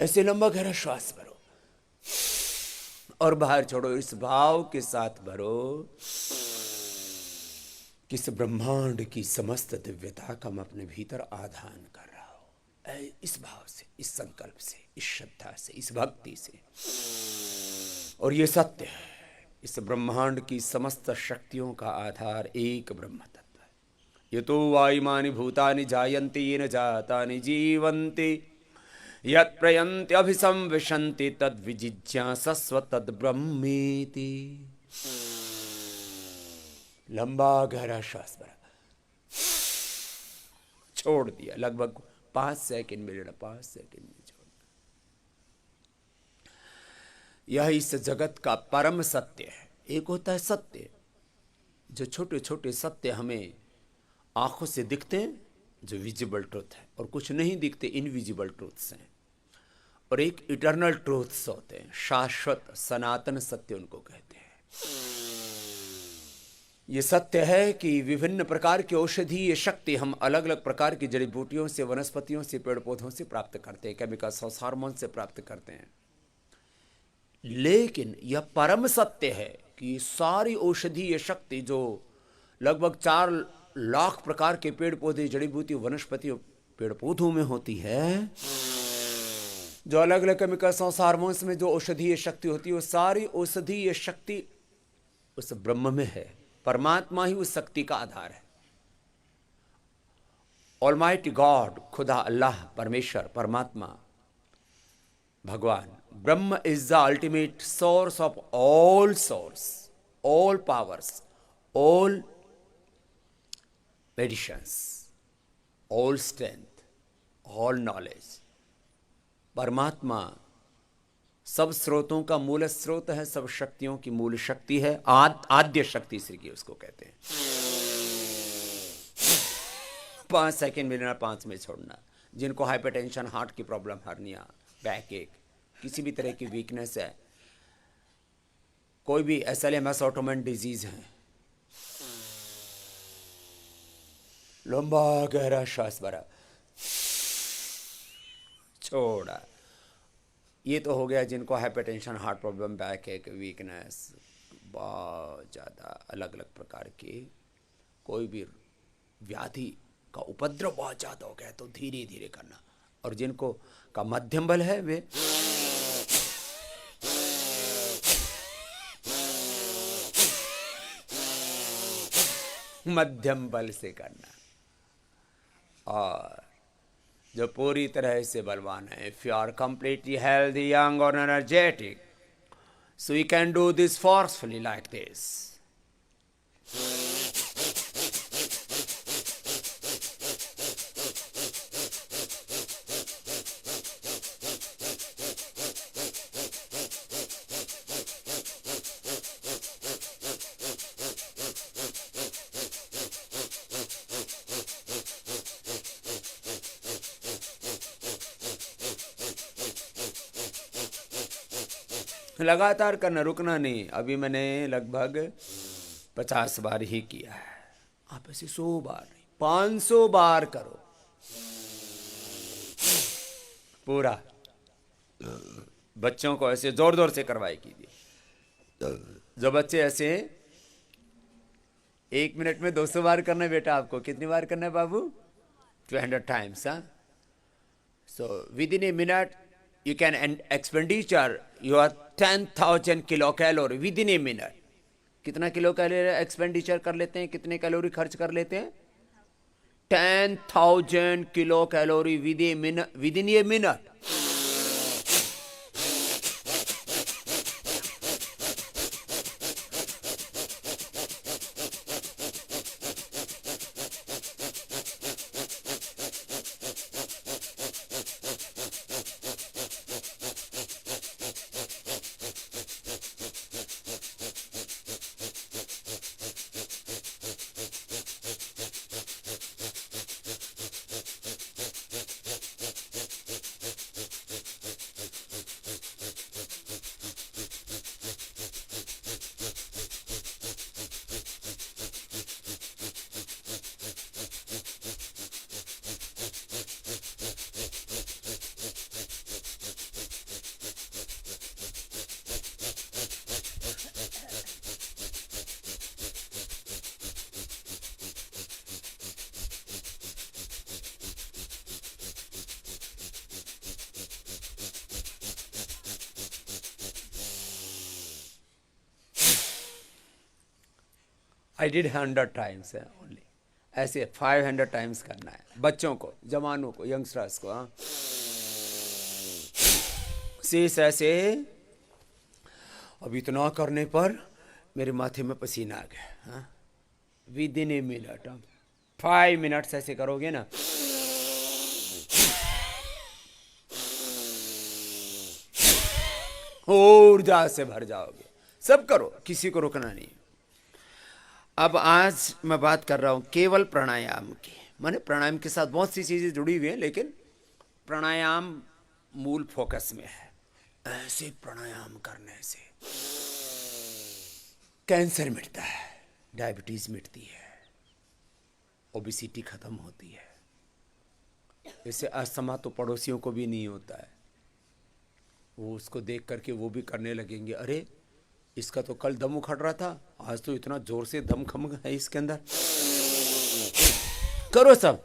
ऐसे लंबा गहरा श्वास भरो और बाहर छोड़ो। इस भाव के साथ भरो कि इस ब्रह्मांड की समस्त दिव्यता का मैं अपने भीतर आधान कर रहा हूं। इस भाव से, इस संकल्प से, इस श्रद्धा से, इस भक्ति से। और ये सत्य है, इस ब्रह्मांड की समस्त शक्तियों का आधार एक ब्रह्म तत्व है। ये तो वायुमानि भूतानि जायन्ति येन जातानि जीवन्ति यत् प्रयन्त्यभिसंविशन्ति तद्विजिज्ञासस्व तद्ब्रह्मेति। लंबा गहरा श्वास भरा, छोड़ दिया। लगभग 5 सेकंड में लेना, 5 सेकंड में छोड़ना। यह इस जगत का परम सत्य है। एक होता है सत्य, जो छोटे छोटे सत्य हमें आंखों से दिखते हैं, जो विजिबल ट्रूथ है, और कुछ नहीं दिखते, इनविजिबल ट्रूथ्स हैं। और एक इटर्नल ट्रूथ्स होते हैं, शाश्वत सनातन सत्य उनको कहते हैं। ये सत्य है कि विभिन्न प्रकार की औषधीय शक्ति हम अलग अलग प्रकार की जड़ी बूटियों से, वनस्पतियों से, पेड़ पौधों से प्राप्त करते हैं, केमिकल्स और हार्मोन से प्राप्त करते हैं। लेकिन यह परम सत्य है कि सारी औषधीय शक्ति जो लगभग 4 लाख प्रकार के पेड़ पौधे, जड़ी बूटी, वनस्पति, पेड़ पौधों में होती है, जो अलग अलग केमिकल्स और हार्मोन्स में जो औषधीय शक्ति होती है, वो सारी औषधीय शक्ति उस ब्रह्म में है। परमात्मा ही उस शक्ति का आधार है। ऑलमाइटी गॉड, खुदा, अल्लाह, परमेश्वर, परमात्मा, भगवान, ब्रह्म is the ultimate source of all source, all powers, all medicines, all strength, all knowledge. परमात्मा सब स्रोतों का मूल स्रोत है, सब शक्तियों की मूल शक्ति है। आद्य शक्ति श्री की उसको कहते हैं। 5 सेकेंड में लेना, 5 में छोड़ना। जिनको हाइपरटेंशन, हार्ट की प्रॉब्लम, हर्निया, बैक एक, किसी भी तरह की वीकनेस है, कोई भी SLMS ऑटोमेन डिजीज है, लंबा गहरा श्वास भरा, छोड़ा। ये तो हो गया जिनको हाइपरटेंशन, हार्ट प्रॉब्लम, बैक एक, वीकनेस, बहुत ज़्यादा अलग अलग प्रकार की कोई भी व्याधि का उपद्रव बहुत ज़्यादा हो गया तो धीरे धीरे करना। और जिनको का मध्यम बल है वे मध्यम बल से करना। और जो पूरी तरह से बलवान है, if you are completely healthy, young और energetic, so you can do this forcefully like this. लगातार करना, रुकना नहीं। अभी मैंने लगभग 50 बार ही किया है। आप ऐसे 100 बार नहीं, 500 बार करो पूरा। बच्चों को ऐसे जोर जोर से करवाए कीजिए। जो बच्चे ऐसे 1 मिनट में 200 बार करना है, बेटा आपको कितनी बार करना है बाबू? 200 times. So with in a minute you can expenditure your 10,000 kilocalorie within a minute. कितना किलो कैलोरी एक्सपेंडिचर कर लेते हैं, कितने कैलोरी खर्च कर लेते हैं? 10,000 kilo calorie with in a minute. I did 100 times only. ऐसे 500 टाइम्स करना है बच्चों को, जवानों को, यंगस्टर्स को। हाँ, शेष ऐसे। अब इतना करने पर मेरे माथे में पसीना आ गया। हाँ, with in a minute, 5 minutes ऐसे करोगे ना, ऊर्जा से भर जाओगे। सब करो, किसी को रोकना नहीं। अब आज मैं बात कर रहा हूं केवल प्राणायाम की। माने प्राणायाम के साथ बहुत सी चीजें जुड़ी हुई हैं, लेकिन प्राणायाम मूल फोकस में है। ऐसे प्राणायाम करने से कैंसर मिटता है, डायबिटीज मिटती है, ओबेसिटी खत्म होती है। इससे अस्थमा तो पड़ोसियों को भी नहीं होता है, वो उसको देख करके वो भी करने लगेंगे, अरे इसका तो कल दम उखड़ रहा था, आज तो इतना जोर से दम खम है इसके अंदर। करो सब।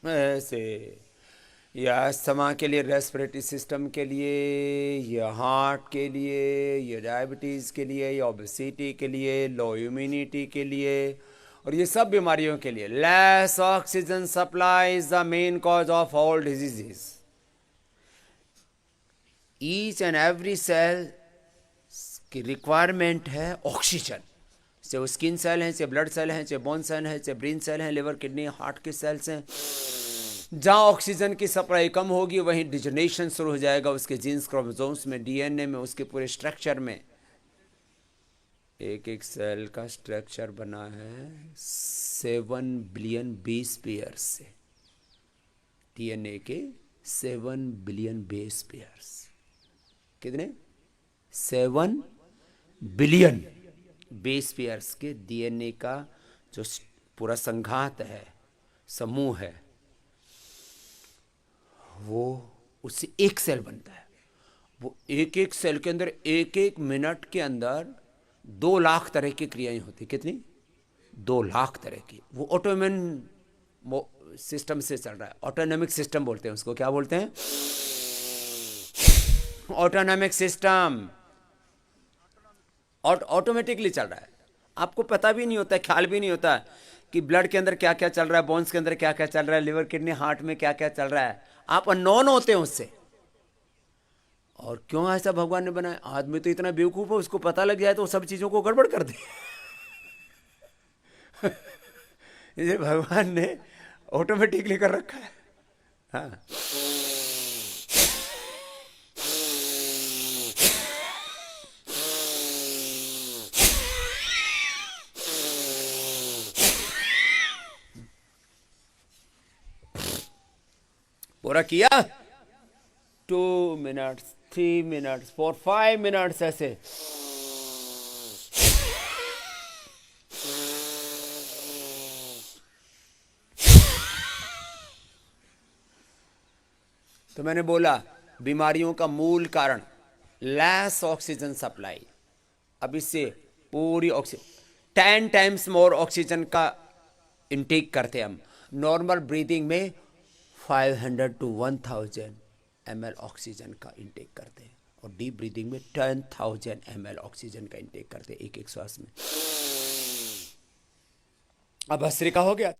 ऐसे या अस्थमा के लिए, रेस्पिरेटरी सिस्टम के लिए, या हार्ट के लिए, या डायबिटीज़ के लिए, या ओबेसिटी के लिए, लो इम्यूनिटी के लिए, और ये सब बीमारियों के लिए। Less oxygen supply is the main cause of all diseases. Each and every cell की रिक्वायरमेंट है ऑक्सीजन। चाहे वो स्किन सेल हैं, चाहे ब्लड सेल हैं, चाहे बोन सेल हैं, चाहे ब्रेन सेल हैं, लिवर, किडनी, हार्ट के सेल्स हैं। जहाँ ऑक्सीजन की सप्लाई कम होगी वहीं डिजनरेशन शुरू हो जाएगा उसके जीन्स, क्रोमोसोम्स में, डीएनए में, उसके पूरे स्ट्रक्चर में। एक एक सेल का स्ट्रक्चर बना है 7 बिलियन बेस पेयर्स से। डीएनए के 7 बिलियन बेस पेयर्स। कितने? 7 बिलियन बेस पेयर्स के डीएनए का जो पूरा संघात है, समूह है, वो उससे एक सेल बनता है। वो एक एक सेल के अंदर एक एक मिनट के अंदर 2 लाख तरह की क्रियाएं होती। कितनी? 2 लाख तरह की। वो ऑटोमेन सिस्टम से चल रहा है। ऑटोनॉमिक सिस्टम बोलते हैं उसको। क्या बोलते हैं? Autonomic system. ऑटोमेटिकली चल रहा है, आपको पता भी नहीं होता है, ख्याल भी नहीं होता है कि ब्लड के अंदर क्या क्या चल रहा है, बोन्स के अंदर क्या क्या चल रहा है, लिवर, किडनी, हार्ट में क्या क्या चल रहा है। आप अननोन होते हैं उससे। और क्यों ऐसा भगवान ने बनाया? आदमी तो इतना बेवकूफ है, उसको पता लग जाए तो सब चीजों को गड़बड़ कर दे। इसे भगवान ने ऑटोमेटिकली कर रखा है। हाँ, पूरा किया। 2 मिनट्स, 3 मिनट्स, 4, 5 मिनट्स ऐसे। तो मैंने बोला बीमारियों का मूल कारण लेस ऑक्सीजन सप्लाई। अब इससे पूरी ऑक्सीजन 10 टाइम्स मोर ऑक्सीजन का इनटेक करते हैं हम। नॉर्मल ब्रीदिंग में 500 to 1000 ml ऑक्सीजन का इंटेक करते हैं, और डीप ब्रीदिंग में 10,000 ml ऑक्सीजन का इंटेक करते हैं एक एक श्वास में। अब भस्त्रिका हो गया।